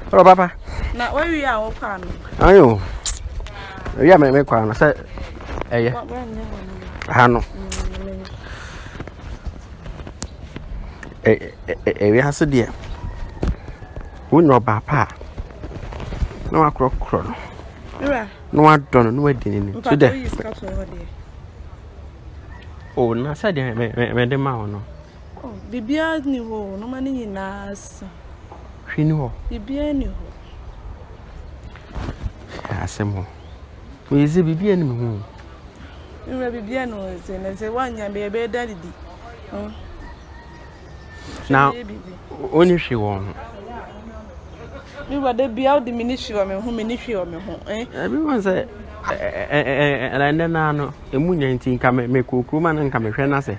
Hello, Papa. Now, where we are, open. Are you? Yeah, me kwana say eh ha no we hase de wo no papa na wa krokro no no wa don no wa dini so de oh na say de me de ma no oh bibia ni ho no mani nyina asa hwini ho bibia ni ho asemo we ze bibia ni me ho Mira bibia no say wanya be dadidi now only she won we were the bia the ministry o me ho everyone say and then no emunya ntin ka me kokruma na nka me hwe na se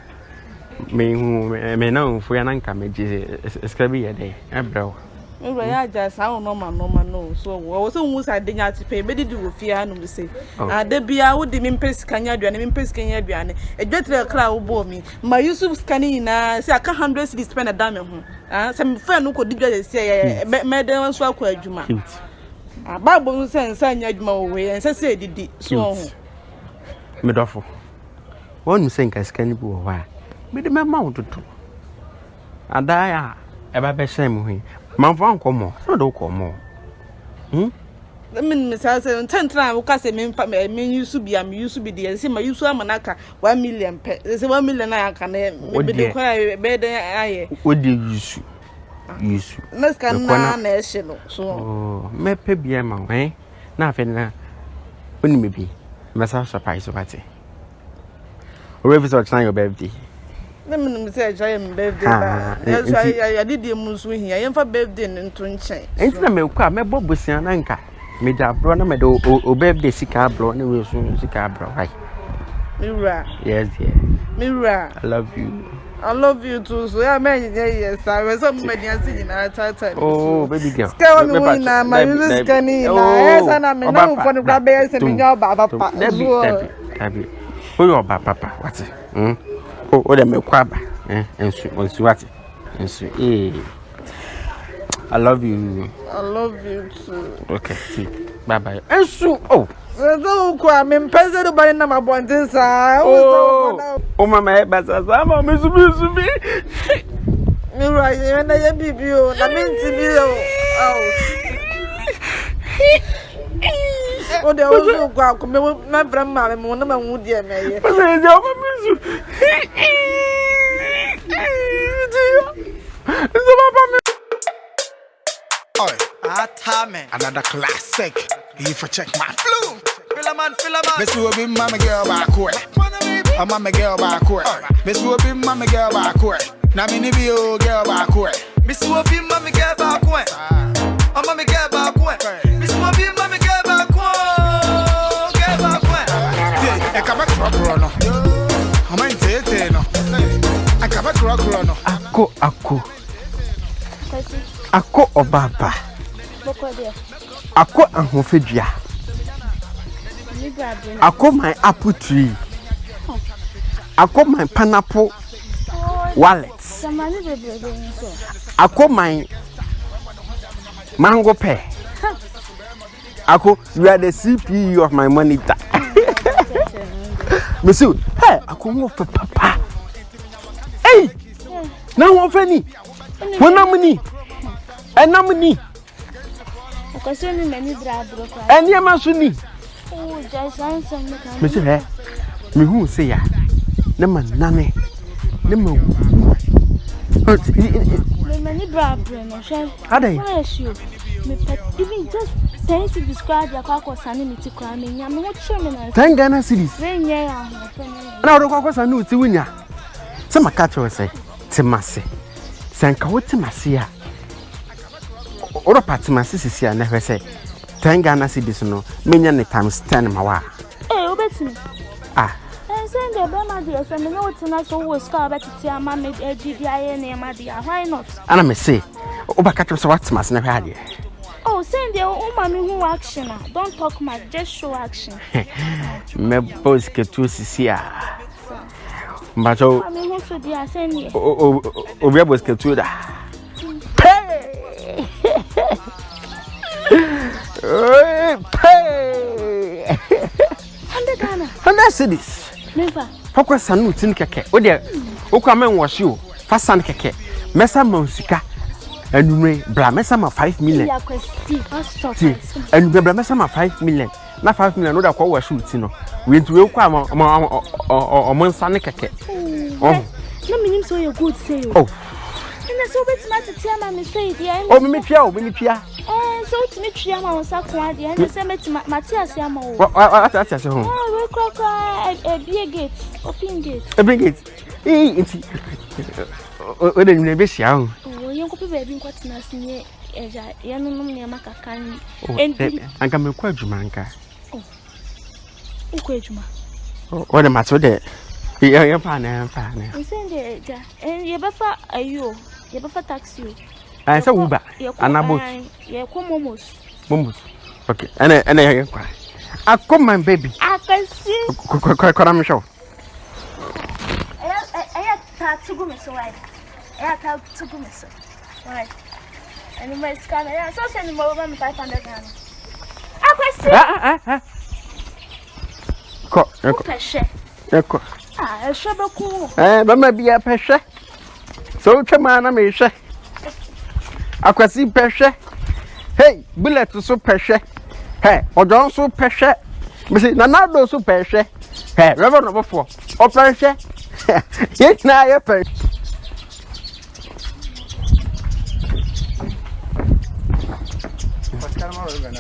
me hu me na onfo ya na nka me je eskrabi ye dey ebrew we ya ja sa no no so wo so hu sa de nya tipe be didi wo fie anu me say ade bia wo de me mpesi kanya aduane me mpesi kanya aduane edwetre kra wo bo mi ma Yusuf skani na say aka 100 cedis spend na dame ho se me fa no ko digwa de say me de wan so akwa adwuma babo no say nsa nya adwuma wo we nsa say didi so ho me dofo wonu say nka skani bi wo wa me de me ma wo toto adaya e ba be shem ho manfa nkomo so do komo me say ntentra wo ka say me Yusuf bia me Yusuf bi de say ma Yusuf amanaka 1 million pe say 1 million na aka na me de kwa be de aye odi Yusuf na ska na ehye no so me pe bia ma na afi na oni me bi me sa surprise what or if it's your birthday me say jay me birthday ba ya didi munsu hia ye fa birthday nto nchen enti na me kwa me bobusia na nka me da bro na me do o birthday sika bro na we so sika bro why Mira yes dear Mira I love you too so yeah man yes I was some me dia sing na tata oh baby girl ska me win na my music kani na yes na me na for the grab yes me nya baba papa Debbie who your papa what oh dem kwaba ensu what ensu I love you too okay see bye bye ensu oh so kwa me mpeze do bari na mabontin sa oh mama e basa sa ma me subi mi right na ye bibi o na me ntibi o o de o so kwa ko me na bra ma me mo na ma hu die me ye o se o ma me su so papa me Time another classic. If I check my flow, Philaman. Miss you be mama girl back way. I'm mama girl back way. Miss you be mama girl back way. Na me ni be o girl back way. Miss you be mama girl back way. I'm mama girl back way. Miss you be mama girl back way. Girl back way. Yeah, I come back rock no. I'm in tete no. I come back rock no. Ako obaba. Ako ahofedua. Ako my apple tree. Ako my pineapple wallet. Ako my mango pear. Ako, you are the CPU of my monitor. Monsieur, hey, ako mo for papa. Hey, now what funny? When Enamini. Because you many brabro. And Yamasuni. Oh, just answer me. Monsieur, me who say ya? Neman name. Nemo. Many brabro, no shame. Are they? Even just thanks to describe your cock or sanity cramming. I'm not sure. 10 Ghana cities. Now, the cockles are new to win ya. Some catch will say, Timasi. Sanka, what Timasia? Or a Patimasi here never say 10 Ghana cities no, many times 10 mawa. Eh, obey me. Ah, and send the Bama dear from the notes and I always call back to tell Mamma GDI and my dear. Why not? And I may say, Obakatos what must never had you. Oh, send your own mommy who action. Don't talk much, just show action. Me boys get to see ya. But oh, I mean, who should I send you? oh, we are boys get to that. Hey! Hey. 100 Ghana. 100 cedis. Never. Pokwa sanu tin keke. O de okwa men washi o. Fa san keke. Mesa mansika. Anumre bra mesa ma 5 million. Ya kwesti. Stop. Anumre bra mesa ma 5 million. Na 5 million no da kwa washi uti no. We ntu we kwa o nsa ne keke. Oh. No minim so you good say. Oh. And so bet ma tia ma me say dia. Oh me pia. So to me tria ma onsa kwa dia. And say met Matias ya ma o. What say ho? Oh, we kaka a big gate. Open gate. Open gate. Inti. O de ni be sia ho. Oh, yen ko pe baby kwatina sinye eja. Yen no ne ma kaka ni. Anka me kwa adwuma anka. Oh. Ukwa adwuma. O de maso de. Yeah, fine. I'm saying the and you better ayo. You better taxi. I say Uber. And about yeah, come momos. Okay. And I come my baby. I can see. I'm sure. I have to go so wide. I have to go so wide. And my scan, I saw sending more than 500 Ghana. I can see. Eko. Shabaku. Mama be a peshe. So chamana me she. Akwasi peshe. Hey, bullet so peshe. Hey, ojon so peshe. Me say na do so peshe. Hey, reverend number 4. O peshe. Yes na ye peshe. Pascal Morgan.